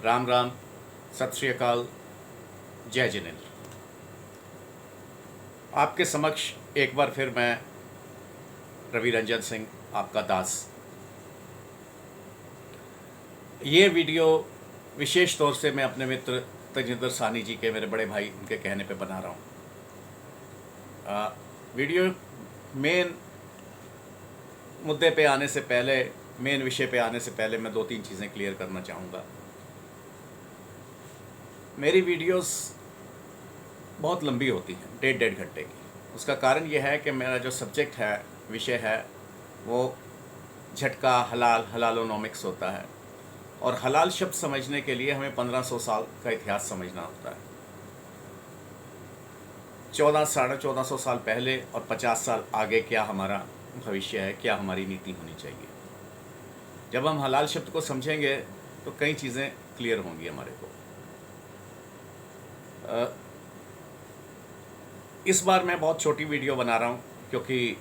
राम राम, सत श्री अकाल, जय जिनेन्द्र। आपके समक्ष एक बार फिर मैं रवि रंजन सिंह, आपका दास। ये वीडियो विशेष तौर से मैं अपने मित्र तजिंदर सानी जी के, मेरे बड़े भाई, उनके कहने पे बना रहा हूँ। वीडियो मेन मुद्दे पे आने से पहले, मेन विषय पे आने से पहले मैं दो तीन चीज़ें क्लियर करना चाहूँगा। मेरी वीडियोस बहुत लंबी होती हैं, डेढ़ घंटे की। उसका कारण यह है कि मेरा जो सब्जेक्ट है, विषय है, वो झटका हलाल, हलालोनॉमिक्स होता है। और हलाल शब्द समझने के लिए हमें 1500 साल का इतिहास समझना होता है। 1400-1450 साल पहले और 50 साल आगे क्या हमारा भविष्य है, क्या हमारी नीति होनी चाहिए। जब हम हलाल शब्द को समझेंगे तो कई चीज़ें क्लियर होंगी हमारे को। इस बार मैं बहुत छोटी वीडियो बना रहा हूँ क्योंकि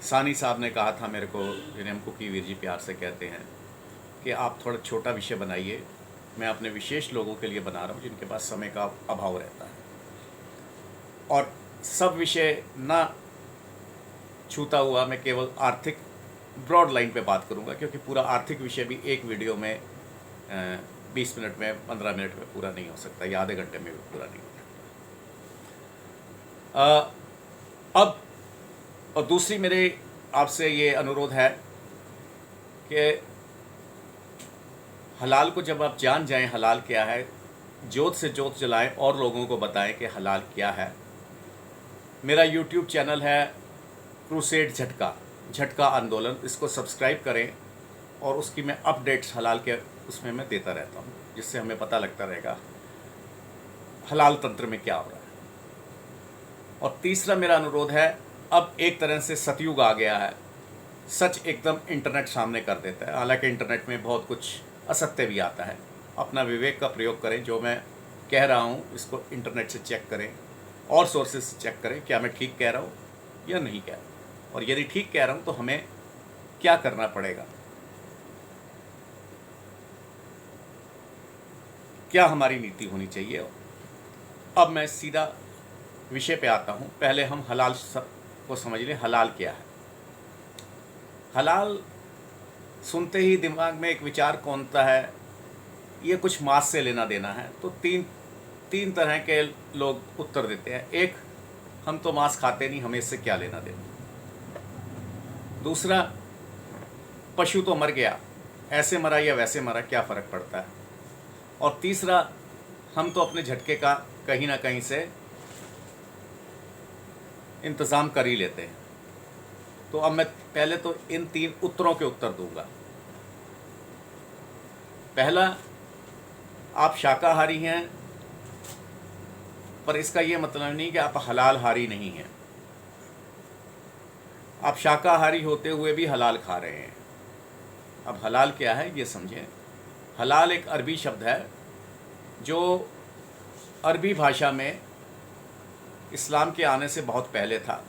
सानी साहब ने कहा था मेरे को, जिन्हें हम कुकी वीर जी प्यार से कहते हैं, कि आप थोड़ा छोटा विषय बनाइए। मैं अपने विशेष लोगों के लिए बना रहा हूँ जिनके पास समय का अभाव रहता है, और सब विषय ना छूता हुआ मैं केवल आर्थिक ब्रॉड लाइन पे बात करूँगा, क्योंकि पूरा आर्थिक विषय भी एक वीडियो में 20 मिनट में, 15 मिनट में पूरा नहीं हो सकता, या आधे घंटे में भी पूरा नहीं हो सकता। अब और दूसरी मेरे आपसे ये अनुरोध है कि हलाल को जब आप जान जाएं, हलाल क्या है, जोत से जोत जलाएं और लोगों को बताएं कि हलाल क्या है। मेरा यूट्यूब चैनल है क्रूसेड झटका आंदोलन, इसको सब्सक्राइब करें और उसकी मैं अपडेट्स हलाल के उसमें मैं देता रहता हूँ, जिससे हमें पता लगता रहेगा हलाल तंत्र में क्या हो रहा है। और तीसरा मेरा अनुरोध है, अब एक तरह से सतयुग आ गया है। सच एकदम इंटरनेट सामने कर देता है, हालांकि इंटरनेट में बहुत कुछ असत्य भी आता है। अपना विवेक का प्रयोग करें, जो मैं कह रहा हूँ इसको इंटरनेट से चेक करें और सोर्सेज से चेक करें, क्या मैं ठीक कह रहा हूँ या नहीं कह रहा हूँ, और यदि ठीक कह रहा हूँ तो हमें क्या करना पड़ेगा, क्या हमारी नीति होनी चाहिए। अब मैं सीधा विषय पे आता हूँ। पहले हम हलाल को समझ लें, हलाल क्या है। हलाल सुनते ही दिमाग में एक विचार कौनता है, ये कुछ मांस से लेना देना है। तो तीन तरह के लोग उत्तर देते हैं। एक, हम तो मांस खाते नहीं, हमें इससे क्या लेना देना। दूसरा, पशु तो मर गया, ऐसे मरा या वैसे मरा, क्या फ़र्क पड़ता है। और तीसरा, हम तो अपने झटके का कहीं ना कहीं से इंतज़ाम कर ही लेते हैं। तो अब मैं पहले तो इन तीन उत्तरों के उत्तर दूंगा। पहला, आप शाकाहारी हैं, पर इसका ये मतलब नहीं कि आप हलाल हारी नहीं हैं। आप शाकाहारी होते हुए भी हलाल खा रहे हैं। अब हलाल क्या है ये समझें। हलाल एक अरबी शब्द है जो अरबी भाषा में इस्लाम के आने से बहुत पहले था,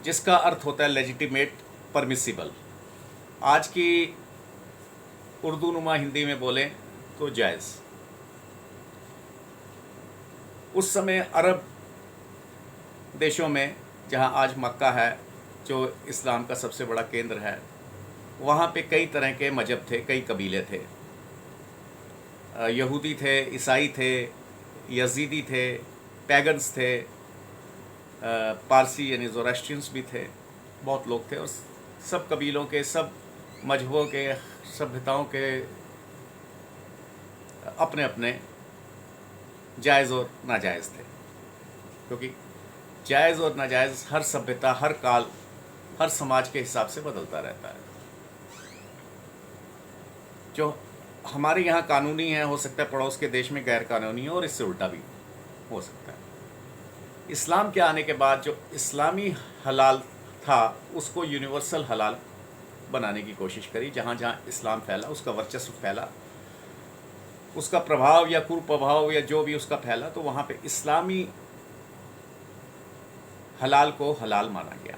जिसका अर्थ होता है लेजिटिमेट, परमिसिबल। आज की उर्दू नुमा हिंदी में बोलें तो जायज़। उस समय अरब देशों में, जहां आज मक्का है, जो इस्लाम का सबसे बड़ा केंद्र है, वहाँ पे कई तरह के मजहब थे, कई कबीले थे। यहूदी थे, ईसाई थे, यजीदी थे, पैगन्स थे, पारसी यानी ज़ोरास्ट्रियंस भी थे, बहुत लोग थे। और सब कबीलों के, सब मजहबों के, सभ्यताओं के अपने अपने जायज़ और नाजायज़ थे, क्योंकि जायज़ और नाजायज़ हर सभ्यता, हर काल, हर समाज के हिसाब से बदलता रहता है। जो हमारे यहाँ कानूनी है, हो सकता है पड़ोस के देश में गैर कानूनी हो, और इससे उल्टा भी हो सकता है। इस्लाम के आने के बाद जो इस्लामी हलाल था, उसको यूनिवर्सल हलाल बनाने की कोशिश करी। जहाँ जहाँ इस्लाम फैला, उसका वर्चस्व फैला, उसका प्रभाव या कुप्रभाव या जो भी उसका फैला, तो वहाँ पे इस्लामी हलाल को हलाल माना गया,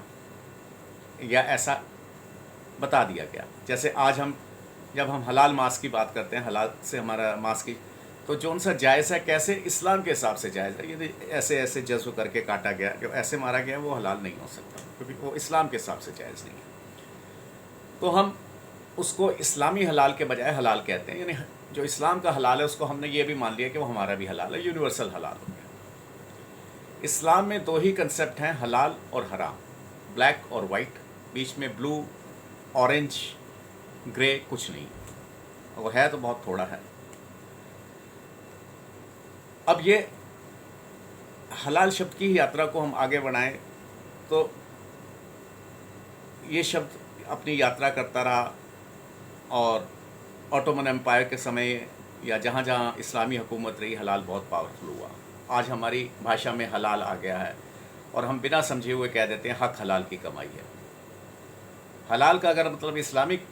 या ऐसा बता दिया गया। जैसे आज हम जब हम हलाल मांस की बात करते हैं, हलाल से हमारा मांस की, तो जो उनसा जायज़ है कैसे इस्लाम के हिसाब से जायज़ है। यदि ऐसे ऐसे जज्ब करके काटा गया, जो ऐसे मारा गया, वो हलाल नहीं हो सकता, क्योंकि वो इस्लाम के हिसाब से जायज़ नहीं है। तो हम उसको इस्लामी हलाल के बजाय हलाल कहते हैं, यानी जो इस्लाम का हलाल है उसको हमने ये भी मान लिया कि वो हमारा भी हलाल है, यूनिवर्सल हलाल हो गया। इस्लाम में दो ही कंसेप्ट हैं, हलाल और हराम, ब्लैक और वाइट, बीच में ब्लू, ऑरेंज, ग्रे कुछ नहीं, और है तो बहुत थोड़ा है। अब ये हलाल शब्द की ही यात्रा को हम आगे बढ़ाएं तो ये शब्द अपनी यात्रा करता रहा, और ऑटोमन एम्पायर के समय या जहाँ जहाँ इस्लामी हुकूमत रही, हलाल बहुत पावरफुल हुआ। आज हमारी भाषा में हलाल आ गया है और हम बिना समझे हुए कह देते हैं हक हलाल की कमाई है। हलाल का अगर मतलब इस्लामिक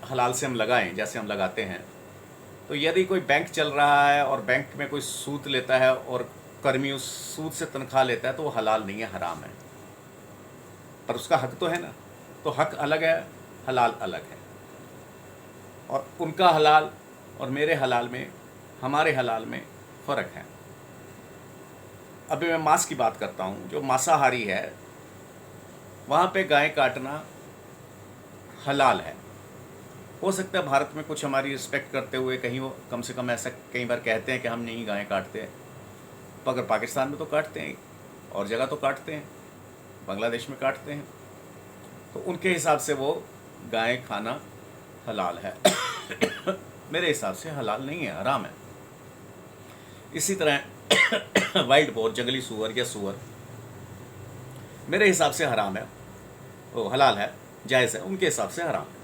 हलाल से हम लगाएं, जैसे हम लगाते हैं, तो यदि कोई बैंक चल रहा है और बैंक में कोई सूद लेता है और कर्मी उस सूद से तनख्वाह लेता है, तो वो हलाल नहीं है, हराम है, पर उसका हक तो है ना। तो हक अलग है, हलाल अलग है, और उनका हलाल और मेरे हलाल में, हमारे हलाल में फ़र्क है। अभी मैं मांस की बात करता हूँ। जो मांसाहारी है वहाँ पे गाय काटना हलाल है। हो सकता है भारत में कुछ हमारी रिस्पेक्ट करते हुए कहीं वो कम से कम ऐसा कई बार कहते हैं कि हम नहीं गाय काटते हैं, मगर पाकिस्तान में तो काटते हैं, और जगह तो काटते हैं, बांग्लादेश में काटते हैं, तो उनके हिसाब से वो गाय खाना हलाल है। मेरे हिसाब से हलाल नहीं है, हराम है। इसी तरह वाइल्ड बोर, जंगली सूअर या सूअर, मेरे हिसाब से हराम है, वो हलाल है, जायज़ है, उनके हिसाब से हराम है।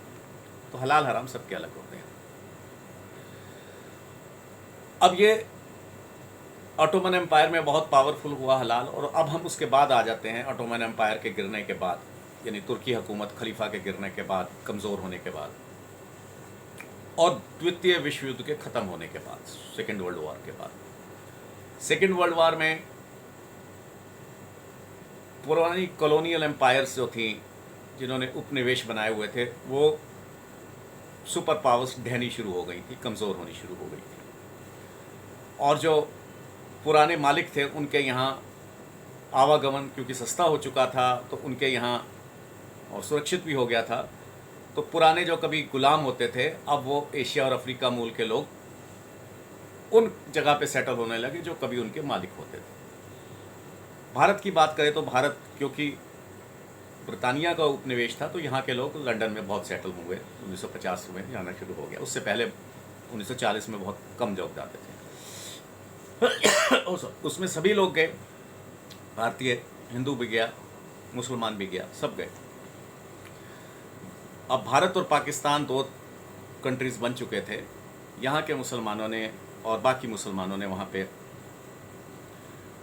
तो हलाल हराम सबके अलग होते हैं। अब ये ऑटोमन एम्पायर में बहुत पावरफुल हुआ हलाल, और अब हम उसके बाद आ जाते हैं ऑटोमन एम्पायर के गिरने के बाद, यानी तुर्की हुकूमत खलीफा के गिरने के बाद, कमज़ोर होने के बाद, और द्वितीय विश्व युद्ध के ख़त्म होने के बाद, सेकेंड वर्ल्ड वॉर के बाद। सेकेंड वर्ल्ड वॉर में पुरानी कॉलोनियल एम्पायर्स जो थी, जिन्होंने उपनिवेश बनाए हुए थे, वो सुपर पावर्स ढहनी शुरू हो गई थी, कमज़ोर होनी शुरू हो गई थी, और जो पुराने मालिक थे उनके यहाँ आवागमन क्योंकि सस्ता हो चुका था, तो उनके यहाँ, और सुरक्षित भी हो गया था, तो पुराने जो कभी गुलाम होते थे, अब वो एशिया और अफ्रीका मूल के लोग उन जगह पे सेटल होने लगे जो कभी उनके मालिक होते थे। भारत की बात करें तो भारत क्योंकि ब्रिटानिया का उपनिवेश था, तो यहाँ के लोग लंदन में बहुत सेटल हुए, 1950 में जाना शुरू हो गया। उससे पहले 1940 में बहुत कम लोग जाते थे। उसमें सभी लोग गए, भारतीय, हिंदू भी गया, मुसलमान भी गया, सब गए। अब भारत और पाकिस्तान दो कंट्रीज़ बन चुके थे। यहाँ के मुसलमानों ने और बाकी मुसलमानों ने वहाँ पे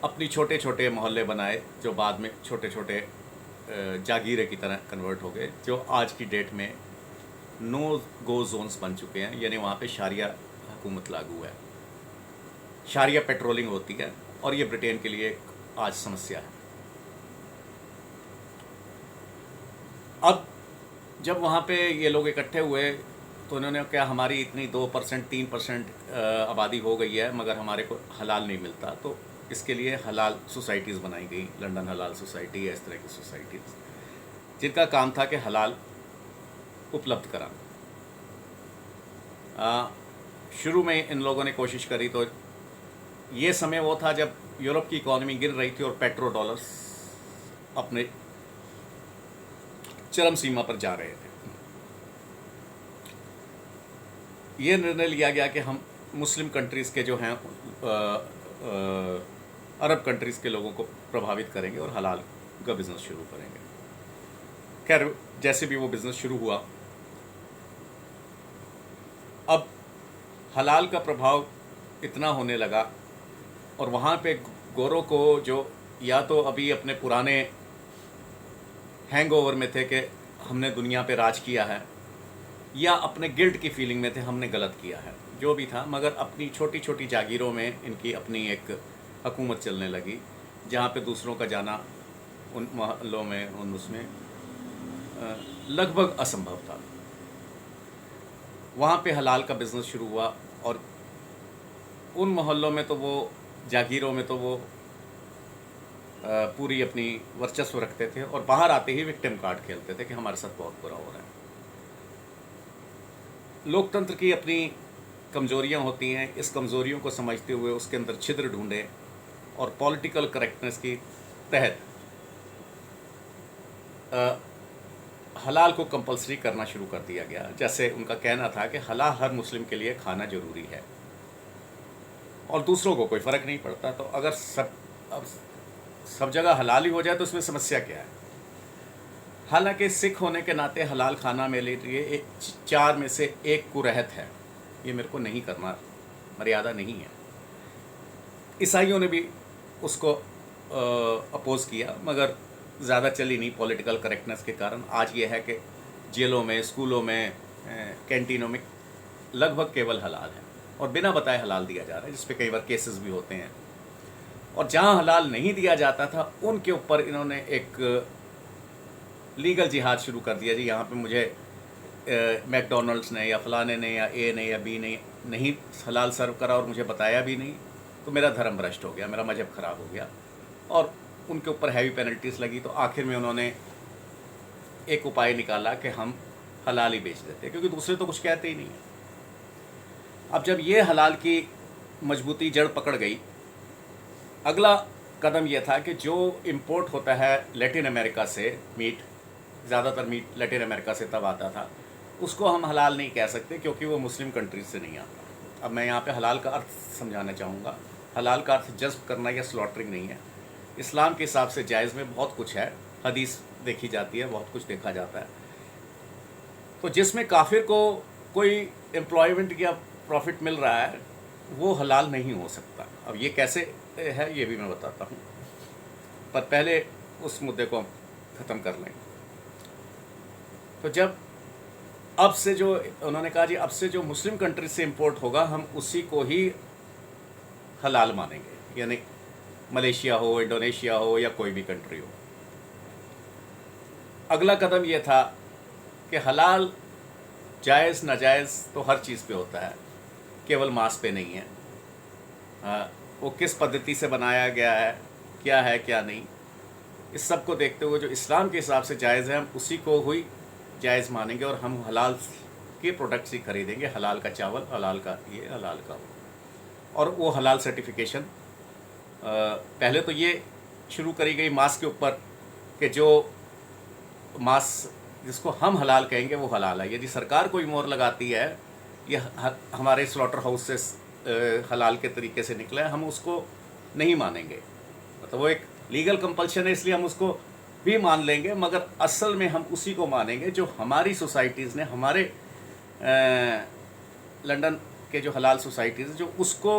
अपनी छोटे छोटे मोहल्ले बनाए, जो बाद में छोटे छोटे जागीरे की तरह कन्वर्ट हो गए, जो आज की डेट में नो गो जोन्स बन चुके हैं, यानी वहाँ पे शारिया हुकूमत लागू है, शारिया पेट्रोलिंग होती है, और ये ब्रिटेन के लिए आज समस्या है। अब जब वहाँ पे ये लोग इकट्ठे हुए तो उन्होंने क्या, हमारी इतनी 2% 3% आबादी हो गई है, मगर हमारे को हलाल नहीं मिलता, तो इसके लिए हलाल सोसाइटीज़ बनाई गई, लंदन हलाल सोसाइटी या इस तरह की सोसाइटीज़, जिनका काम था कि हलाल उपलब्ध कराना। शुरू में इन लोगों ने कोशिश करी, तो ये समय वो था जब यूरोप की इकॉनमी गिर रही थी और पेट्रो डॉलर्स अपने चरम सीमा पर जा रहे थे। ये निर्णय लिया गया कि हम मुस्लिम कंट्रीज़ के जो हैं अरब कंट्रीज़ के लोगों को प्रभावित करेंगे और हलाल का बिज़नेस शुरू करेंगे। खैर, जैसे भी वो बिज़नेस शुरू हुआ, अब हलाल का प्रभाव इतना होने लगा, और वहाँ पे गोरों को, जो या तो अभी अपने पुराने हैंगओवर में थे कि हमने दुनिया पे राज किया है, या अपने गिल्ट की फीलिंग में थे हमने गलत किया है, जो भी था, मगर अपनी छोटी छोटी जागीरों में इनकी अपनी एक हुकूमत चलने लगी, जहाँ पे दूसरों का जाना उन मोहल्लों में, उसमें लगभग असंभव था। वहाँ पे हलाल का बिज़नेस शुरू हुआ और उन मोहल्लों में तो वो जागीरों में तो वो पूरी अपनी वर्चस्व रखते थे और बाहर आते ही विक्टिम कार्ड खेलते थे कि हमारे साथ बहुत बुरा हो रहा है। लोकतंत्र की अपनी कमज़ोरियाँ होती हैं, इस कमज़ोरियों को समझते हुए उसके अंदर छिद्र ढूंढे और पॉलिटिकल करेक्टनेस की तहत हलाल को कंपलसरी करना शुरू कर दिया गया। जैसे उनका कहना था कि हलाल हर मुस्लिम के लिए खाना ज़रूरी है और दूसरों को कोई फ़र्क नहीं पड़ता। तो अगर सब जगह हलाल ही हो जाए तो उसमें समस्या क्या है? हालांकि सिख होने के नाते हलाल खाना मेरे लिए 4 में से 1 कुरहत है, ये मेरे को नहीं करना, मर्यादा नहीं है। ईसाइयों ने भी उसको अपोज़ किया मगर ज़्यादा चली नहीं पॉलिटिकल करेक्टनेस के कारण। आज ये है कि जेलों में, स्कूलों में, कैंटीनों में लगभग केवल हलाल है और बिना बताए हलाल दिया जा रहा है, जिस पे कई बार केसेस भी होते हैं। और जहाँ हलाल नहीं दिया जाता था उनके ऊपर इन्होंने एक लीगल जिहाद शुरू कर दिया। जी यहाँ पे मुझे मैकडोनल्ड्स ने या फलाने ने या ए ने या बी ने नहीं हलाल सर्व करा और मुझे बताया भी नहीं, तो मेरा धर्म भ्रष्ट हो गया, मेरा मजहब ख़राब हो गया और उनके ऊपर हैवी पेनल्टीज़ लगी। तो आखिर में उन्होंने एक उपाय निकाला कि हम हलाल ही बेच देते हैं, क्योंकि दूसरे तो कुछ कहते ही नहीं है। अब जब ये हलाल की मजबूती जड़ पकड़ गई, अगला कदम यह था कि जो इंपोर्ट होता है लैटिन अमेरिका से मीट, ज़्यादातर मीट लैटिन अमेरिका से तब आता था, उसको हम हलाल नहीं कह सकते क्योंकि वो मुस्लिम कंट्रीज से नहीं आता। अब मैं यहाँ पे हलाल का अर्थ समझाना चाहूँगा। हलाल का अर्थ जज्ब करना या स्लॉटरिंग नहीं है। इस्लाम के हिसाब से जायज़ में बहुत कुछ है, हदीस देखी जाती है, बहुत कुछ देखा जाता है। तो जिसमें काफिर को कोई एम्प्लॉयमेंट या प्रॉफिट मिल रहा है वो हलाल नहीं हो सकता। अब ये कैसे है ये भी मैं बताता हूँ, पर पहले उस मुद्दे को ख़त्म कर लें। तो जब अब से जो उन्होंने कहा जी अब से जो मुस्लिम कंट्री से इंपोर्ट होगा हम उसी को ही हलाल मानेंगे, यानी मलेशिया हो, इंडोनेशिया हो या कोई भी कंट्री हो। अगला कदम ये था कि हलाल जायज़ नाजायज़ तो हर चीज़ पे होता है, केवल मांस पे नहीं है। वो किस पद्धति से बनाया गया है क्या नहीं, इस सब को देखते हुए जो इस्लाम के हिसाब से जायज़ है हम उसी को ही जायज़ मानेंगे और हम हलाल के प्रोडक्ट्स ही खरीदेंगे। हलाल का चावल, हलाल का ये, हलाल का वो। और वो हलाल सर्टिफिकेशन पहले तो ये शुरू करी गई मांस के ऊपर कि जो मांस जिसको हम हलाल कहेंगे वो हलाल है। यदि सरकार कोई मोहर लगाती है ये हमारे स्लॉटर हाउस से हलाल के तरीके से निकला है, हम उसको नहीं मानेंगे। मतलब वो एक लीगल कंपल्शन है, इसलिए हम उसको भी मान लेंगे, मगर असल में हम उसी को मानेंगे जो हमारी सोसाइटीज़ ने, हमारे लंदन के जो हलाल सोसाइटीज़ जो उसको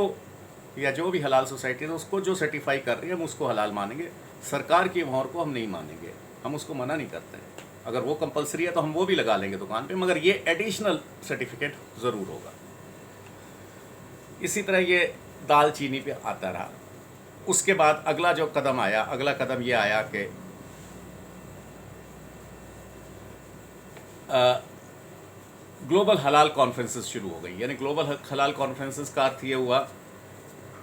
या जो भी हलाल सोसाइटीज़ उसको जो सर्टिफाई कर रही है हम उसको हलाल मानेंगे। सरकार की मोहर को हम नहीं मानेंगे, हम उसको मना नहीं करते हैं। अगर वो कंपलसरी है तो हम वो भी लगा लेंगे दुकान पे, मगर ये एडिशनल सर्टिफिकेट ज़रूर होगा। इसी तरह ये दाल चीनी पे आता रहा। उसके बाद अगला जो कदम आया, अगला कदम ये आया कि ग्लोबल हलाल कॉन्फ्रेंसेस शुरू हो गई। यानी ग्लोबल हलाल कॉन्फ्रेंसेस का अर्थ ये हुआ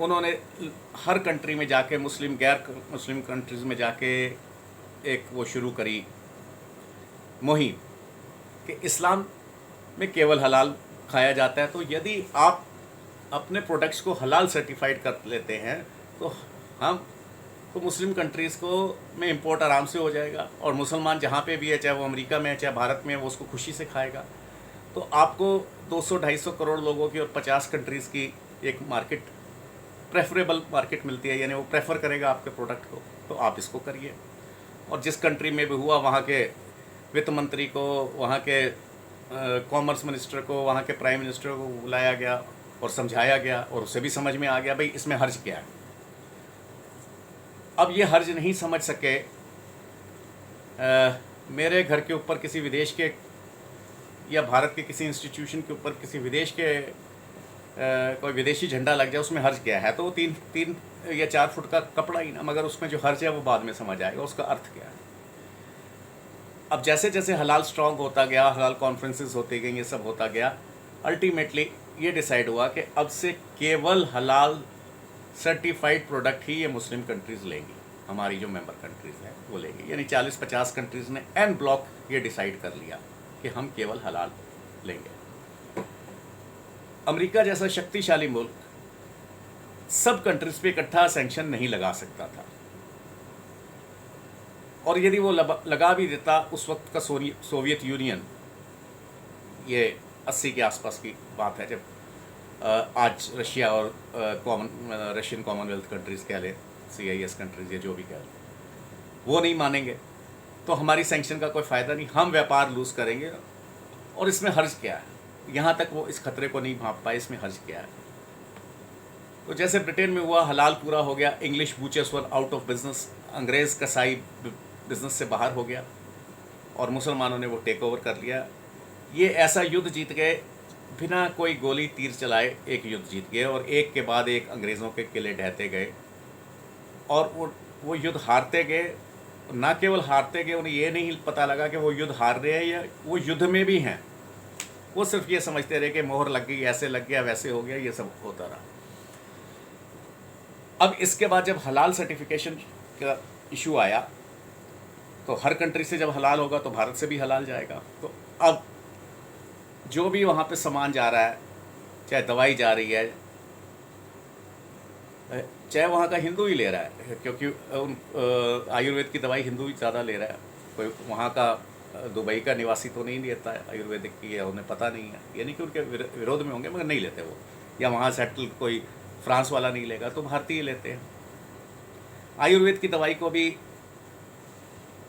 उन्होंने हर कंट्री में जाके, मुस्लिम गैर मुस्लिम कंट्रीज़ में जाके एक वो शुरू करी मुहिम कि इस्लाम में केवल हलाल खाया जाता है। तो यदि आप अपने प्रोडक्ट्स को हलाल सर्टिफाइड कर लेते हैं तो हम तो मुस्लिम कंट्रीज़ को में इंपोर्ट आराम से हो जाएगा और मुसलमान जहाँ पे भी है, चाहे वो अमेरिका में है चाहे भारत में है, वो उसको खुशी से खाएगा। तो आपको 200-250 करोड़ लोगों की और 50 कंट्रीज़ की एक मार्केट, प्रेफरेबल मार्केट मिलती है, यानी वो प्रेफर करेगा आपके प्रोडक्ट को, तो आप इसको करिए। और जिस कंट्री में भी हुआ वहाँ के वित्त मंत्री को, वहाँ के कॉमर्स मिनिस्टर को, वहाँ के प्राइम मिनिस्टर को बुलाया गया और समझाया गया और उसे भी समझ में आ गया भाई इसमें हर्ज क्या है। अब ये हर्ज नहीं समझ सके, मेरे घर के ऊपर किसी विदेश के या भारत के किसी इंस्टीट्यूशन के ऊपर किसी विदेश के कोई विदेशी झंडा लग जाए, उसमें हर्ज क्या है? तो 3 या 4 फुट का कपड़ा ही ना, मगर उसमें जो हर्ज है वो बाद में समझ आएगा उसका अर्थ क्या है। अब जैसे जैसे हलाल स्ट्रॉन्ग होता गया, हलाल कॉन्फ्रेंसेस होती गई, ये सब होता गया, अल्टीमेटली ये डिसाइड हुआ कि अब से केवल हलाल सर्टिफाइड प्रोडक्ट ही ये मुस्लिम कंट्रीज़ लेंगी, हमारी जो मेंबर कंट्रीज़ हैं वो लेंगी। यानी 40-50 कंट्रीज़ ने एन ब्लॉक ये डिसाइड कर लिया कि हम केवल हलाल लेंगे। अमेरिका जैसा शक्तिशाली मुल्क सब कंट्रीज़ पे इकट्ठा सैंक्शन नहीं लगा सकता था, और यदि वो लगा भी देता, उस वक्त का सोवियत यूनियन, ये 80 के आसपास की बात है, जब आज रशिया और रशियन कॉमनवेल्थ कंट्रीज़ कह लें, CIS कंट्रीज़ या जो भी कह लें, वो नहीं मानेंगे तो हमारी सैंक्शन का कोई फ़ायदा नहीं, हम व्यापार लूज़ करेंगे। और इसमें हर्ज क्या है? यहाँ तक वो इस खतरे को नहीं भांप पाए, इसमें हर्ज क्या है? तो जैसे ब्रिटेन में हुआ, हलाल पूरा हो गया, English butchers were out of business, अंग्रेज़ कसाई बिजनेस से बाहर हो गया और मुसलमानों ने वो टेक ओवर कर लिया। ये ऐसा युद्ध जीत गए, बिना कोई गोली तीर चलाए एक युद्ध जीत गए, और एक के बाद एक अंग्रेज़ों के किले ढहते गए, और वो युद्ध हारते गए। ना केवल हारते गए, उन्हें ये नहीं पता लगा कि वो युद्ध हार रहे हैं या वो युद्ध में भी हैं, वो सिर्फ ये समझते रहे कि मोहर लग गई, ऐसे लग गया, वैसे हो गया, ये सब होता रहा। अब इसके बाद जब हलाल सर्टिफिकेशन का इशू आया, तो हर कंट्री से जब हलाल होगा तो भारत से भी हलाल जाएगा। तो अब जो भी वहाँ पे सामान जा रहा है, चाहे दवाई जा रही है, चाहे वहाँ का हिंदू ही ले रहा है, क्योंकि आयुर्वेद की दवाई हिंदू ही ज़्यादा ले रहा है, कोई वहाँ का दुबई का निवासी तो नहीं लेता है आयुर्वेदिक की, है उन्हें पता नहीं है, यानी कि उनके विरोध में होंगे मगर नहीं लेते वो, या वहाँ सेटल कोई फ्रांस वाला नहीं लेगा तो भारतीय लेते हैं। आयुर्वेद की दवाई को भी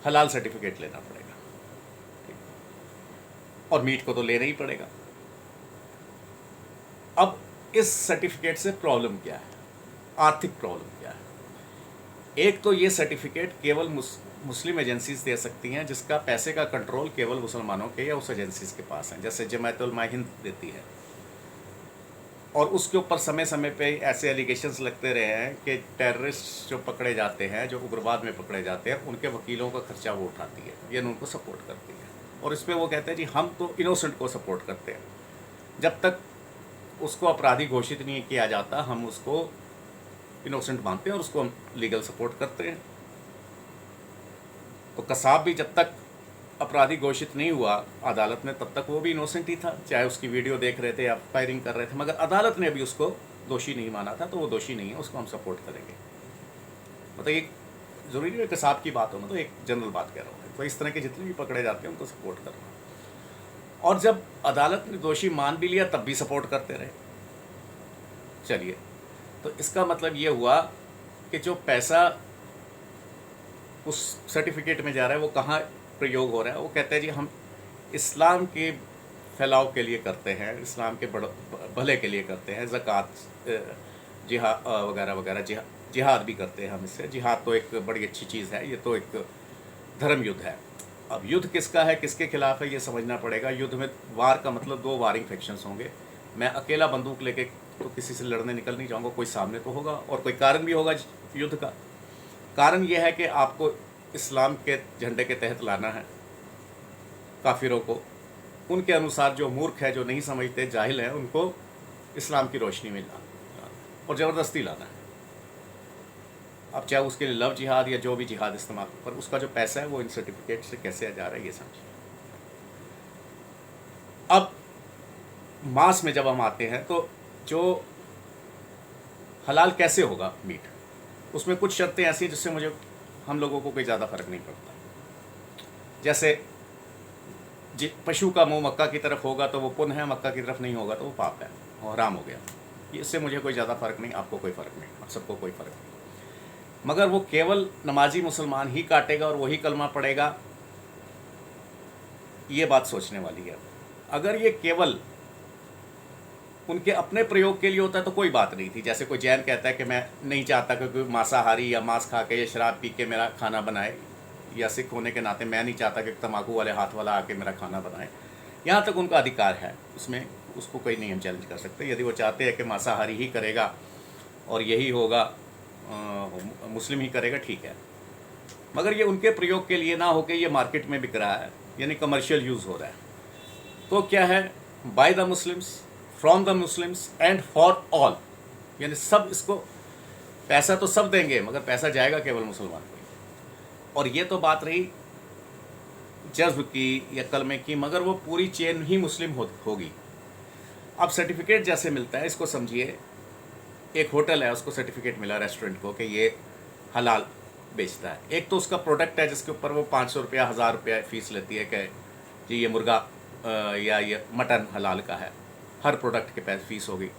हलाल सर्टिफिकेट लेना पड़ेगा, और मीट को तो लेना ही पड़ेगा। अब इस सर्टिफिकेट से प्रॉब्लम क्या है, आर्थिक प्रॉब्लम क्या है? एक तो ये सर्टिफिकेट केवल मुस्लिम एजेंसीज दे सकती हैं, जिसका पैसे का कंट्रोल केवल मुसलमानों के या उस एजेंसीज के पास है, जैसे जमात उलमा हिंद देती है। और उसके ऊपर समय समय पे ऐसे एलिगेशंस लगते रहे हैं कि टेररिस्ट जो पकड़े जाते हैं, जो उग्रवाद में पकड़े जाते हैं, उनके वकीलों का खर्चा वो उठाती है, ये उनको सपोर्ट करती है। और इस पर वो कहते हैं जी हम तो इनोसेंट को सपोर्ट करते हैं, जब तक उसको अपराधी घोषित नहीं किया जाता हम उसको इनोसेंट मानते हैं और उसको हम लीगल सपोर्ट करते हैं। तो कसाब भी जब तक अपराधी घोषित नहीं हुआ अदालत में, तब तक वो भी इनोसेंट ही था, चाहे उसकी वीडियो देख रहे थे या फायरिंग कर रहे थे, मगर अदालत ने भी उसको दोषी नहीं माना था, तो वो दोषी नहीं है, उसको हम सपोर्ट करेंगे। मतलब एक ज़रूरी नहीं है कसाब की बात हो, मतलब एक जनरल बात कह रहा हूँ। तो इस तरह के जितने भी पकड़े जाते हैं उनको सपोर्ट करना, और जब अदालत ने दोषी मान भी लिया तब भी सपोर्ट करते रहे। चलिए, तो इसका मतलब ये हुआ कि जो पैसा उस सर्टिफिकेट में जा रहा है वो कहाँ प्रयोग हो रहा है? वो कहते हैं जी हम इस्लाम के फैलाव के लिए करते हैं, इस्लाम के भले के लिए करते हैं, ज़कात, जिहाद वगैरह वगैरह, जिहाद भी करते हैं हम इससे। जिहाद तो एक बड़ी अच्छी चीज़ है, ये तो एक धर्म युद्ध है। अब युद्ध किसका है, किसके खिलाफ है, ये समझना पड़ेगा। युद्ध में वार का मतलब दो वारिंग फैक्शंस होंगे। मैं अकेला बंदूक लेके तो किसी से लड़ने निकल नहीं जाऊँगा, कोई सामने तो होगा, और कोई कारण भी होगा युद्ध का। कारण यह है कि आपको इस्लाम के झंडे के तहत लाना है काफिरों को, उनके अनुसार जो मूर्ख है, जो नहीं समझते, जाहिल हैं, उनको इस्लाम की रोशनी में लाना और ज़बरदस्ती लाना है। अब चाहे उसके लिए लव जिहाद या जो भी जिहाद इस्तेमाल, पर उसका जो पैसा है वो इन सर्टिफिकेट से कैसे जा रहा है ये समझिए। अब मांस में जब हम आते हैं तो जो हलाल कैसे होगा मीट, उसमें कुछ शर्तें ऐसी हैं जिससे मुझे हम लोगों को कोई ज़्यादा फ़र्क नहीं पड़ता। जैसे पशु का मुंह मक्का की तरफ होगा तो वो पुण्य है, मक्का की तरफ नहीं होगा तो वो पाप है, वो हराम हो गया। इससे मुझे कोई ज़्यादा फ़र्क नहीं, आपको कोई फ़र्क नहीं, आप सबको कोई फ़र्क नहीं। मगर वो केवल नमाजी मुसलमान ही काटेगा और वही कलमा पड़ेगा, ये बात सोचने वाली है। अगर ये केवल उनके अपने प्रयोग के लिए होता है तो कोई बात नहीं थी। जैसे कोई जैन कहता है कि मैं नहीं चाहता कि कोई मांसाहारी या मांस खा के या शराब पी के मेरा खाना बनाए, या सिख होने के नाते मैं नहीं चाहता कि तम्बाकू वाले हाथ वाला आके मेरा खाना बनाए। यहाँ तक उनका अधिकार है, उसमें उसको कोई नहीं हम चैलेंज कर सकते। यदि वो चाहते हैं कि मांसाहारी ही करेगा और यही होगा, मुस्लिम ही करेगा, ठीक है। मगर ये उनके प्रयोग के लिए ना होकर ये मार्केट में बिक रहा है, यानी कमर्शियल यूज़ हो रहा है। तो क्या है, by the Muslims from the Muslims and for all, यानी सब इसको, पैसा तो सब देंगे मगर पैसा जाएगा केवल मुसलमान को ही। और ये तो बात रही जज्ब की या कलमे की, मगर वो पूरी चेन ही मुस्लिम होगी। अब सर्टिफिकेट जैसे मिलता है, इसको समझिए, एक होटल है उसको सर्टिफिकेट मिला रेस्टोरेंट को कि ये हलाल बेचता है। एक तो उसका प्रोडक्ट है जिसके ऊपर वो 500 रुपया 1000 रुपया फीस लेती है कि जी ये मुर्गा या ये मटन हलाल का है, हर प्रोडक्ट के पैसे फीस होगी।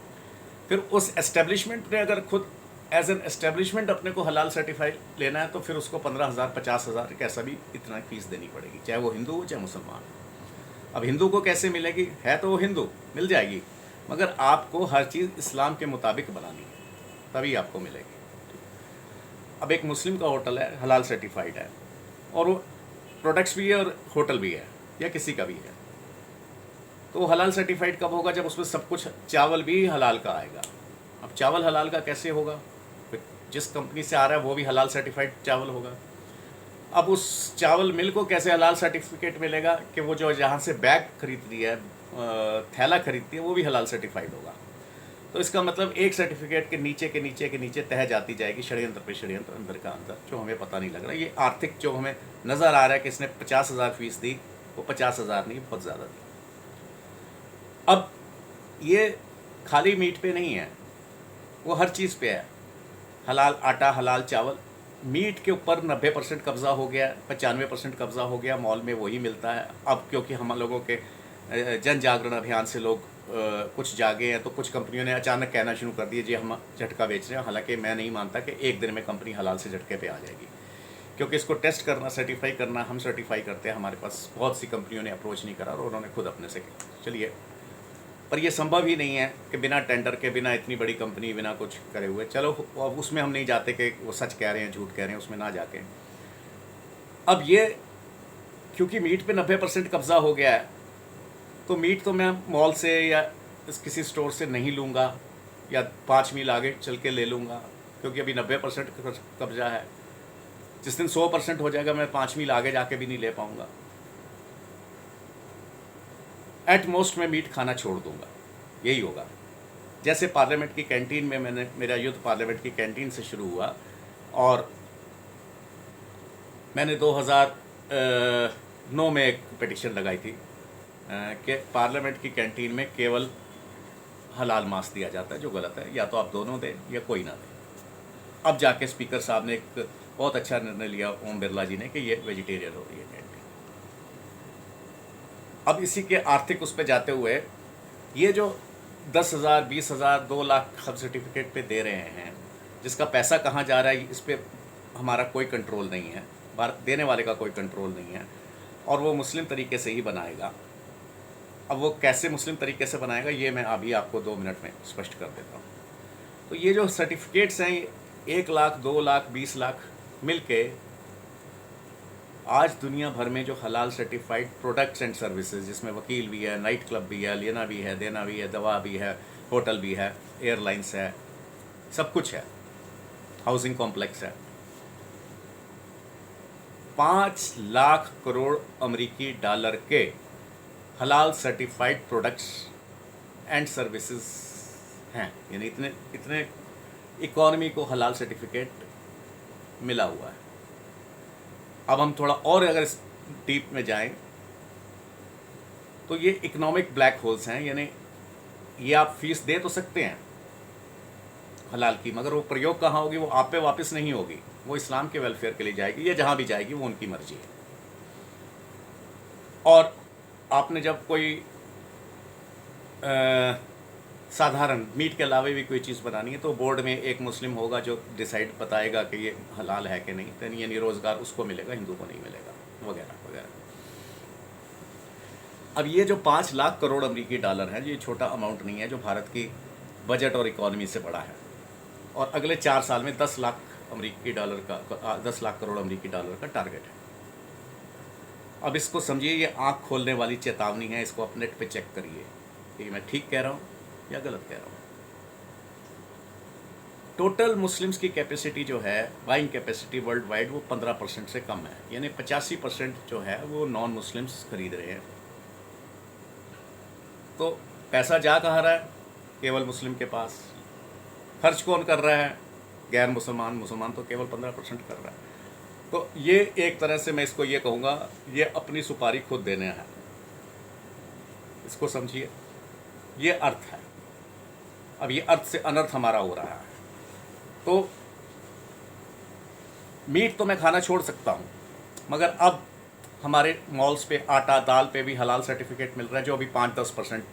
फिर उस एस्टेब्लिशमेंट ने अगर खुद एज एन एस्टेब्लिशमेंट अपने को हलाल सर्टिफाई लेना है तो फिर उसको 15,000 50,000 कैसा भी इतना फीस देनी पड़ेगी, चाहे वो हिंदू हो चाहे मुसलमान हो। अब हिंदू को कैसे मिलेगी, है तो वो हिंदू, मिल जाएगी, मगर आपको हर चीज़ इस्लाम के मुताबिक बनानी है, तभी आपको मिलेगी। अब एक मुस्लिम का होटल है, हलाल सर्टिफाइड है, और वो प्रोडक्ट्स भी है और होटल भी है, या किसी का भी है, तो वो हलाल सर्टिफाइड कब होगा, जब उसमें सब कुछ, चावल भी हलाल का आएगा। अब चावल हलाल का कैसे होगा, जिस कंपनी से आ रहा है वो भी हलाल सर्टिफाइड चावल होगा। अब उस चावल मिल को कैसे हलाल सर्टिफिकेट मिलेगा कि वो जो जहाँ से बैग खरीदती है, थैला खरीदती है, वो भी हलाल सर्टिफाइड होगा। तो इसका मतलब एक सर्टिफिकेट के नीचे के नीचे के नीचे तह जाती जाएगी षड्यंत्र पे षड्यंत्र, अंदर का अंदर, जो हमें पता नहीं लग रहा। ये आर्थिक जो हमें नज़र आ रहा है कि इसने 50,000 फीस दी, वो 50,000 नहीं, बहुत ज़्यादा दी। अब ये खाली मीट पे नहीं है, वो हर चीज़ पे है। हलाल आटा, हलाल चावल, मीट के ऊपर 90% कब्ज़ा हो गया, 95% कब्ज़ा हो गया, मॉल में वही मिलता है। अब क्योंकि हम लोगों के जन जागरण अभियान से लोग कुछ जागे हैं, तो कुछ कंपनियों ने अचानक कहना शुरू कर दिया जी हम झटका बेच रहे हैं। हालांकि मैं नहीं मानता कि एक दिन में कंपनी हलाल से झटके पे आ जाएगी, क्योंकि इसको टेस्ट करना, सर्टिफाई करना, हम सर्टिफाई करते हैं, हमारे पास बहुत सी कंपनियों ने अप्रोच नहीं करा और उन्होंने खुद अपने से चलिए, पर ये संभव ही नहीं है कि बिना टेंडर के, बिना इतनी बड़ी कंपनी, बिना कुछ करे हुए, चलो अब उसमें हम नहीं जाते कि वो सच कह रहे हैं झूठ कह रहे हैं, उसमें ना जाके। अब ये क्योंकि मीट पे 90% कब्ज़ा हो गया है, तो मीट तो मैं मॉल से या किसी स्टोर से नहीं लूँगा, या 5 मील आगे चल के ले लूँगा, क्योंकि अभी 90% कब्ज़ा है। जिस दिन 100% हो जाएगा, मैं 5 मील आगे जाके भी नहीं ले पाऊँगा। एट मोस्ट मैं मीट खाना छोड़ दूंगा, यही होगा। जैसे पार्लियामेंट की कैंटीन में मेरा युद्ध पार्लियामेंट की कैंटीन से शुरू हुआ, और मैंने 2009 में एक पिटिशन लगाई थी कि पार्लियामेंट की कैंटीन में केवल हलाल मांस दिया जाता है, जो गलत है, या तो आप दोनों दें या कोई ना दें। अब जाके स्पीकर साहब ने एक बहुत अच्छा निर्णय लिया, ओम बिरला जी ने, कि ये वेजिटेरियन हो रही है कैंटीन। अब इसी के आर्थिक उस पर जाते हुए, ये जो 10,000 20,000 2 लाख हम सर्टिफिकेट पे दे रहे हैं, जिसका पैसा कहाँ जा रहा है इस पर हमारा कोई कंट्रोल नहीं है, देने वाले का कोई कंट्रोल नहीं है, और वो मुस्लिम तरीके से ही बनाएगा। अब वो कैसे मुस्लिम तरीके से बनाएगा, ये मैं अभी आपको 2 मिनट में स्पष्ट कर देता हूँ। तो ये जो सर्टिफिकेट्स हैं, 1 लाख 2 लाख 20 लाख मिल के आज दुनिया भर में जो हलाल सर्टिफाइड प्रोडक्ट्स एंड सर्विसेज, जिसमें वकील भी है, नाइट क्लब भी है, लेना भी है, देना भी है, दवा भी है, होटल भी है, एयरलाइंस है, सब कुछ है, हाउसिंग कॉम्प्लेक्स है, 5 लाख करोड़ अमेरिकी डॉलर के हलाल सर्टिफाइड प्रोडक्ट्स एंड सर्विसेज हैं। यानी इतने इकॉनमी को हलाल सर्टिफिकेट मिला हुआ है। अब हम थोड़ा और अगर इस डीप में जाएं, तो ये इकोनॉमिक ब्लैक होल्स हैं, यानी ये आप फीस दे तो सकते हैं हलाल की, मगर वो प्रयोग कहाँ होगी, वो आप पे वापस नहीं होगी, वो इस्लाम के वेलफेयर के लिए जाएगी, या जहाँ भी जाएगी वो उनकी मर्जी है। और आपने जब कोई साधारण मीट के अलावा भी कोई चीज़ बनानी है, तो बोर्ड में एक मुस्लिम होगा जो डिसाइड बताएगा कि ये हलाल है कि नहीं, तो यानी रोज़गार उसको मिलेगा, हिंदू को नहीं मिलेगा, वगैरह वगैरह। अब ये जो 5 लाख करोड़ अमेरिकी डॉलर है, ये छोटा अमाउंट नहीं है, जो भारत की बजट और इकॉनमी से बड़ा है, और अगले 4 साल में 10 लाख अमेरिकी डॉलर का 10 लाख करोड़ अमेरिकी डॉलर का टारगेट है। अब इसको समझिए, ये आँख खोलने वाली चेतावनी है, इसको आप नेट पे चेक करिए कि मैं ठीक कह रहा हूँ या गलत कह रहा हूँ। टोटल मुस्लिम्स की कैपेसिटी जो है, बाइंग कैपेसिटी वर्ल्ड वाइड, वो 15% से कम है, यानी 85% जो है वो नॉन मुस्लिम्स खरीद रहे हैं। तो पैसा जा कहाँ रहा है? केवल मुस्लिम के पास। खर्च कौन कर रहा है? गैर मुसलमान। मुसलमान तो केवल 15% कर रहा है। तो ये एक तरह से मैं इसको ये कहूँगा, ये अपनी सुपारी खुद देने है। इसको समझिए, ये अर्थ है। अब ये अर्थ से अनर्थ हमारा हो रहा है। तो मीट तो मैं खाना छोड़ सकता हूँ, मगर अब हमारे मॉल्स पे आटा दाल पे भी हलाल सर्टिफिकेट मिल रहा है, जो अभी 5-10%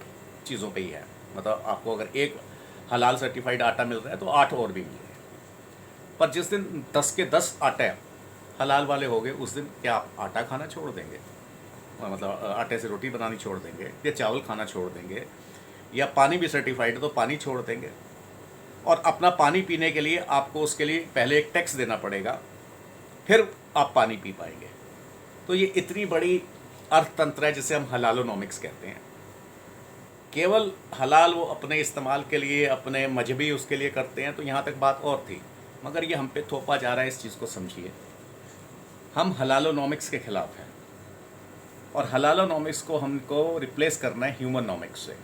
चीज़ों पे ही है। मतलब आपको अगर एक हलाल सर्टिफाइड आटा मिल रहा है तो 8 और भी मिल रहे हैं। पर जिस दिन 10 के 10 आटे हलाल वाले हो गए, उस दिन क्या आप आटा खाना छोड़ देंगे? मतलब आटे से रोटी बनानी छोड़ देंगे, या चावल खाना छोड़ देंगे, या पानी भी सर्टिफाइड तो पानी छोड़ देंगे? और अपना पानी पीने के लिए आपको उसके लिए पहले एक टैक्स देना पड़ेगा, फिर आप पानी पी पाएंगे। तो ये इतनी बड़ी अर्थतंत्र है जिसे हम हलालोनॉमिक्स कहते हैं। केवल हलाल वो अपने इस्तेमाल के लिए, अपने मजहबी उसके लिए करते हैं, तो यहाँ तक बात और थी, मगर ये हम पे थोपा जा रहा है। इस चीज़ को समझिए, हम हलालोनॉमिक्स के खिलाफ हैं, और हलालोनॉमिक्स को हमको रिप्लेस करना है ह्यूमनोमिक्स से।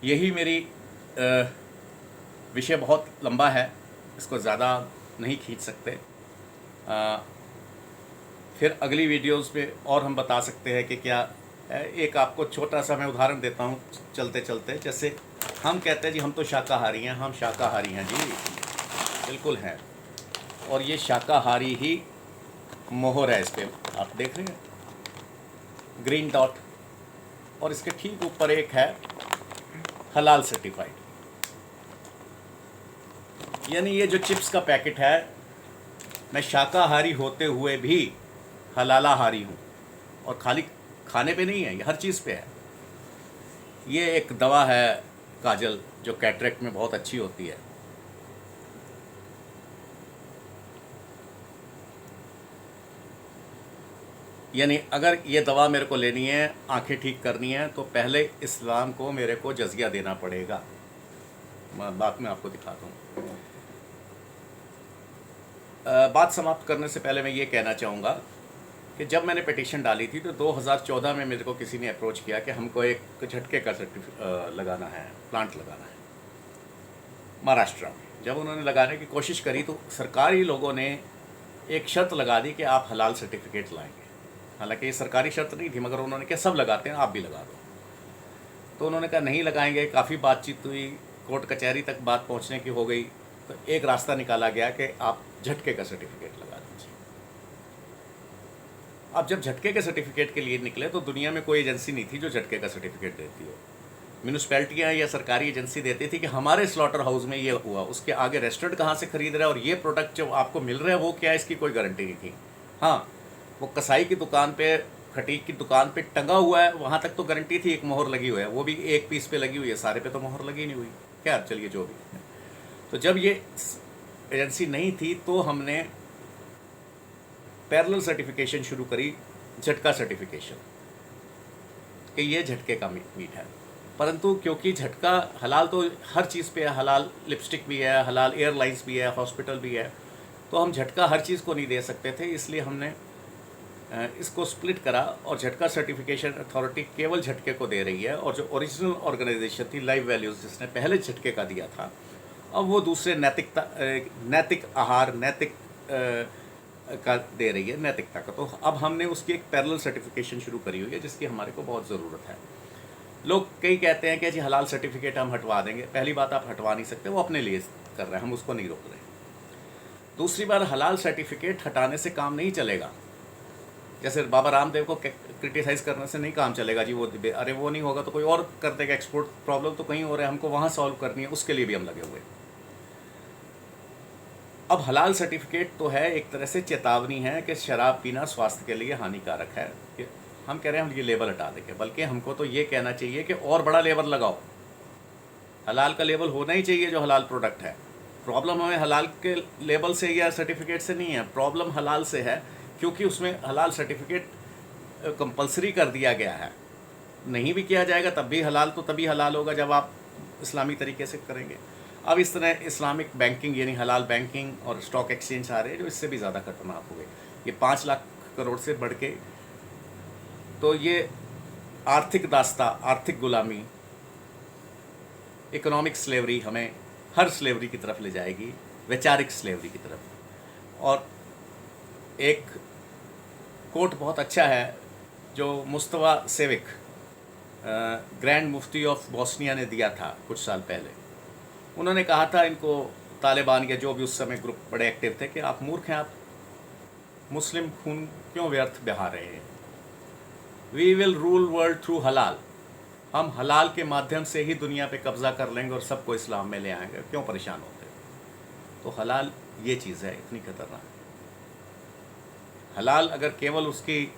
यही मेरी विषय बहुत लंबा है, इसको ज़्यादा नहीं खींच सकते। फिर अगली वीडियोस में और हम बता सकते हैं कि क्या। एक आपको छोटा सा मैं उदाहरण देता हूँ चलते चलते। जैसे हम कहते हैं जी हम तो शाकाहारी हैं, हम शाकाहारी हैं जी, बिल्कुल हैं। और ये शाकाहारी ही मोहर है इस पर, आप देख रहे हैं ग्रीन डॉट, और इसके ठीक ऊपर एक है हलाल सर्टिफाइड। यानी ये जो चिप्स का पैकेट है, मैं शाकाहारी होते हुए भी हलालाहारी हूँ। और खाली खाने पे नहीं है, ये हर चीज़ पे है। ये एक दवा है काजल, जो कैटरेक्ट में बहुत अच्छी होती है। यानी अगर ये दवा मेरे को लेनी है, आंखें ठीक करनी है, तो पहले इस्लाम को मेरे को जज़िया देना पड़ेगा। बात मैं आपको दिखाता हूँ। बात समाप्त करने से पहले मैं ये कहना चाहूँगा कि जब मैंने पिटीशन डाली थी तो 2014 में मेरे को किसी ने अप्रोच किया कि हमको एक झटके का लगाना है, प्लांट लगाना है महाराष्ट्र में। जब उन्होंने लगाने की कोशिश करी तो सरकारी लोगों ने एक शर्त लगा दी कि आप हलाल सर्टिफिकेट लाएंगे। हालांकि ये सरकारी शर्त नहीं थी, मगर उन्होंने कहा सब लगाते हैं, आप भी लगा दो। तो उन्होंने कहा नहीं लगाएंगे। काफ़ी बातचीत हुई, कोर्ट कचहरी तक बात पहुंचने की हो गई। तो एक रास्ता निकाला गया कि आप झटके का सर्टिफिकेट लगा दीजिए। अब जब झटके के सर्टिफिकेट के लिए निकले तो दुनिया में कोई एजेंसी नहीं थी जो झटके का सर्टिफिकेट देती हो। म्यूनिसपैलिटियाँ या सरकारी एजेंसी देती थी कि हमारे स्लॉटर हाउस में ये हुआ, उसके आगे रेस्टोरेंट कहाँ से खरीद रहा है और ये प्रोडक्ट जो आपको मिल रहा है वो क्या है, इसकी कोई गारंटी नहीं थी। हाँ, वो कसाई की दुकान पे, खटीक की दुकान पे टंगा हुआ है, वहाँ तक तो गारंटी थी, एक मोहर लगी हुई है, वो भी एक पीस पे लगी हुई है, सारे पे तो मोहर लगी नहीं हुई। क्या, चलिए जो भी। तो जब ये एजेंसी नहीं थी तो हमने पैरेलल सर्टिफिकेशन शुरू करी, झटका सर्टिफिकेशन, कि ये झटके का मीट है। परंतु क्योंकि झटका हलाल तो हर चीज़ पे है, हलाल लिपस्टिक भी है, हलाल एयरलाइंस भी है, हॉस्पिटल भी है, तो हम झटका हर चीज़ को नहीं दे सकते थे। इसलिए हमने इसको स्प्लिट करा और झटका सर्टिफिकेशन अथॉरिटी केवल झटके को दे रही है। और जो ओरिजिनल ऑर्गेनाइजेशन थी लाइव वैल्यूज़, जिसने पहले झटके का दिया था, अब वो दूसरे नैतिक आहार, नैतिक का दे रही है, नैतिकता का। तो अब हमने उसकी एक पैरेलल सर्टिफिकेशन शुरू करी हुई है, जिसकी हमारे को बहुत ज़रूरत है। लोग कई कहते हैं कि जी हलाल सर्टिफिकेट हम हटवा देंगे। पहली बात, आप हटवा नहीं सकते, वो अपने लिए कर रहे हैं, हम उसको नहीं रोक रहे। दूसरी बात, हलाल सर्टिफिकेट हटाने से काम नहीं चलेगा। जैसे बाबा रामदेव को क्रिटिसाइज़ करने से नहीं काम चलेगा जी, वो अरे वो नहीं होगा तो कोई और कर देगा। एक्सपोर्ट प्रॉब्लम तो कहीं हो रहा है, हमको वहाँ सॉल्व करनी है, उसके लिए भी हम लगे हुए। अब हलाल सर्टिफिकेट तो है, एक तरह से चेतावनी है कि शराब पीना स्वास्थ्य के लिए हानिकारक है। हम कह रहे हैं हम ये लेबल हटा देंगे, बल्कि हमको तो ये कहना चाहिए कि और बड़ा लेबल लगाओ। हलाल का लेबल होना ही चाहिए जो हलाल प्रोडक्ट है। प्रॉब्लम हमें हलाल के लेबल से या सर्टिफिकेट से नहीं है, प्रॉब्लम हलाल से है, क्योंकि उसमें हलाल सर्टिफिकेट कंपलसरी कर दिया गया है। नहीं भी किया जाएगा तब भी हलाल, तो तभी हलाल होगा जब आप इस्लामी तरीके से करेंगे। अब इस तरह इस्लामिक बैंकिंग यानी हलाल बैंकिंग और स्टॉक एक्सचेंज आ रहे हैं जो इससे भी ज़्यादा खतरनाक हो गए। ये 5 लाख करोड़ से बढ़ के, तो ये आर्थिक दास्ता, आर्थिक गुलामी, इकोनॉमिक स्लेवरी हमें हर स्लेवरी की तरफ ले जाएगी, वैचारिक स्लेवरी की तरफ। और एक कोट बहुत अच्छा है जो Mustafa सेविक grand Mufti of Bosnia ने दिया था कुछ साल पहले। उन्होंने कहा था इनको, तालिबान या जो भी उस समय ग्रुप बड़े एक्टिव थे, कि आप मूर्ख हैं, आप मुस्लिम खून क्यों व्यर्थ बहा रहे हैं। We will rule world through हलाल, हम हलाल के माध्यम से ही दुनिया पे कब्जा कर लेंगे और सबको इस्लाम में ले आएंगे, क्यों परेशान होते हैं। तो हलाल ये चीज़ है इतनी खतरनाक। हलाल अगर केवल उसकी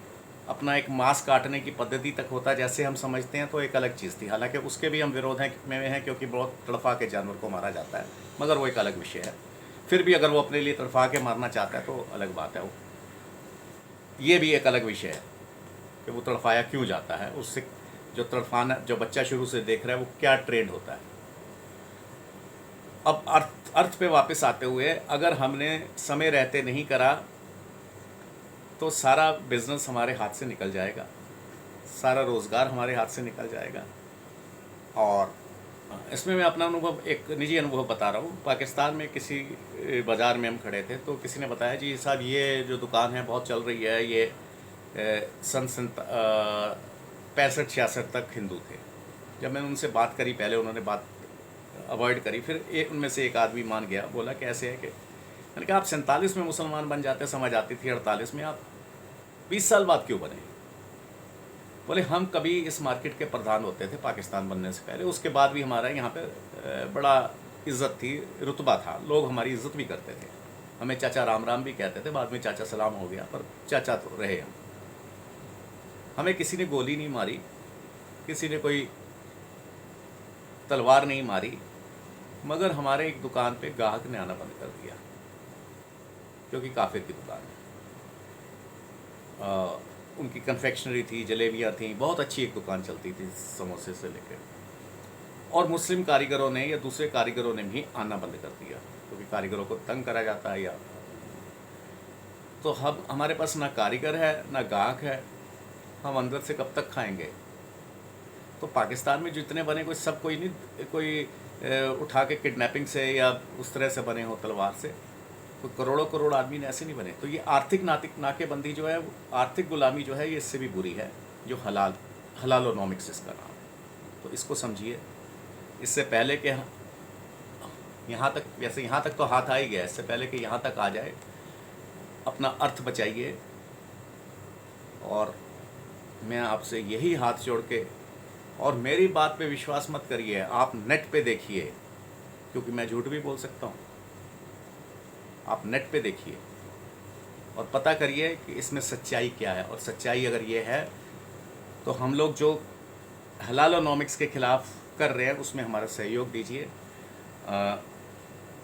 अपना एक मांस काटने की पद्धति तक होता जैसे हम समझते हैं तो एक अलग चीज़ थी। हालांकि उसके भी हम विरोध में हैं क्योंकि बहुत तड़फा के जानवर को मारा जाता है, मगर वो एक अलग विषय है। फिर भी अगर वो अपने लिए तड़फा के मारना चाहता है तो अलग बात है। वो ये भी एक अलग विषय है कि वो तड़फाया क्यों जाता है, उससे जो तड़फाना जो बच्चा शुरू से देख रहा है वो क्या ट्रेंड होता है। अब अर्थ पे वापस आते हुए, अगर हमने समय रहते नहीं करा तो सारा बिजनेस हमारे हाथ से निकल जाएगा, सारा रोज़गार हमारे हाथ से निकल जाएगा। और इसमें मैं अपना अनुभव, एक निजी अनुभव बता रहा हूँ। पाकिस्तान में किसी बाज़ार में हम खड़े थे तो किसी ने बताया, जी साहब ये जो दुकान है बहुत चल रही है, ये सन 65-66 तक हिंदू थे। जब मैंने उनसे बात करी, पहले उन्होंने बात अवॉइड करी, फिर उनमें से एक आदमी मान गया, बोला कि ऐसे है कि, मैंने कहा आप 47 में मुसलमान बन जाते, समझ आती थी 48 में, आप 20 साल बाद क्यों बने। बोले हम कभी इस मार्केट के प्रधान होते थे पाकिस्तान बनने से पहले, उसके बाद भी हमारा यहाँ पे बड़ा इज़्ज़त थी, रुतबा था, लोग हमारी इज़्ज़त भी करते थे, हमें चाचा राम राम भी कहते थे, बाद में चाचा सलाम हो गया, पर चाचा तो रहे हम। हमें किसी ने गोली नहीं मारी, किसी ने कोई तलवार नहीं मारी, मगर हमारे एक दुकान पे ग्राहक ने आना बंद कर दिया क्योंकि काफिर की दुकान है। उनकी कन्फेक्शनरी थी, जलेबियाँ थी, बहुत अच्छी एक दुकान चलती थी समोसे से लेकर, और मुस्लिम कारीगरों ने या दूसरे कारीगरों ने भी आना बंद कर दिया क्योंकि कारीगरों को तंग करा जाता है। या तो हम, हमारे पास ना कारीगर है ना ग्राहक है, हम अंदर से कब तक खाएंगे। तो पाकिस्तान में जितने बने, कोई सब कोई नहीं, कोई उठा के किडनैपिंग से या उस तरह से बने हो तलवार से, तो करोड़ों करोड़ आदमी ने ऐसे नहीं बने। तो ये आर्थिक नाकेबंदी जो है, आर्थिक गुलामी जो है, ये इससे भी बुरी है, जो हलालोनॉमिक्स इसका नाम है। तो इसको समझिए, इससे पहले कि यहाँ तक, वैसे यहाँ तक तो हाथ आ ही गया, इससे पहले कि यहाँ तक आ जाए, अपना अर्थ बचाइए। और मैं आपसे यही हाथ जोड़ के, और मेरी बात पे विश्वास मत करिए, आप नेट पे देखिए, क्योंकि मैं झूठ भी बोल सकता हूँ। आप नेट पे देखिए और पता करिए कि इसमें सच्चाई क्या है। और सच्चाई अगर ये है तो हम लोग जो हलालोनॉमिक्स के ख़िलाफ़ कर रहे हैं उसमें हमारा सहयोग दीजिए।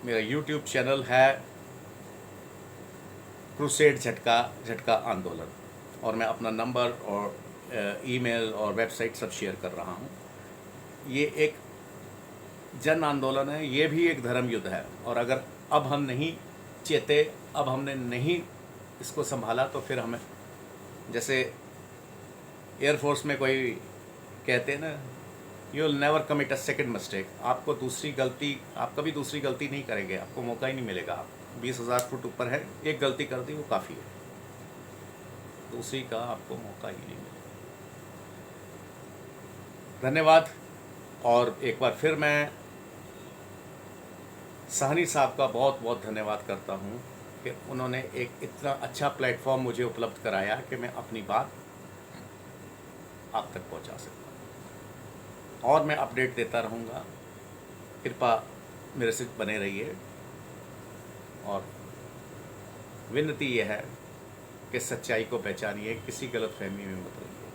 मेरा यूट्यूब चैनल है क्रूसेड झटका आंदोलन, और मैं अपना नंबर और ईमेल और वेबसाइट सब शेयर कर रहा हूँ। ये एक जन आंदोलन है, ये भी एक धर्म युद्ध है। और अगर अब हम नहीं चेते, अब हमने नहीं इसको संभाला, तो फिर हमें, जैसे एयरफोर्स में कोई कहते हैं ना, you will never commit a second mistake. आपको दूसरी गलती, आप कभी दूसरी गलती नहीं करेंगे, आपको मौका ही नहीं मिलेगा। आप 20,000 फुट ऊपर है, एक गलती कर दी वो काफ़ी है, दूसरी का आपको मौका ही नहीं मिलेगा। धन्यवाद। और एक बार फिर मैं साहनी साहब का बहुत बहुत धन्यवाद करता हूँ कि उन्होंने एक इतना अच्छा प्लेटफॉर्म मुझे उपलब्ध कराया कि मैं अपनी बात आप तक पहुँचा सकता हूँ। और मैं अपडेट देता रहूँगा, कृपा मेरे से बने रहिए। और विनती यह है कि सच्चाई को पहचानिए, किसी गलतफहमी में मत रहिए।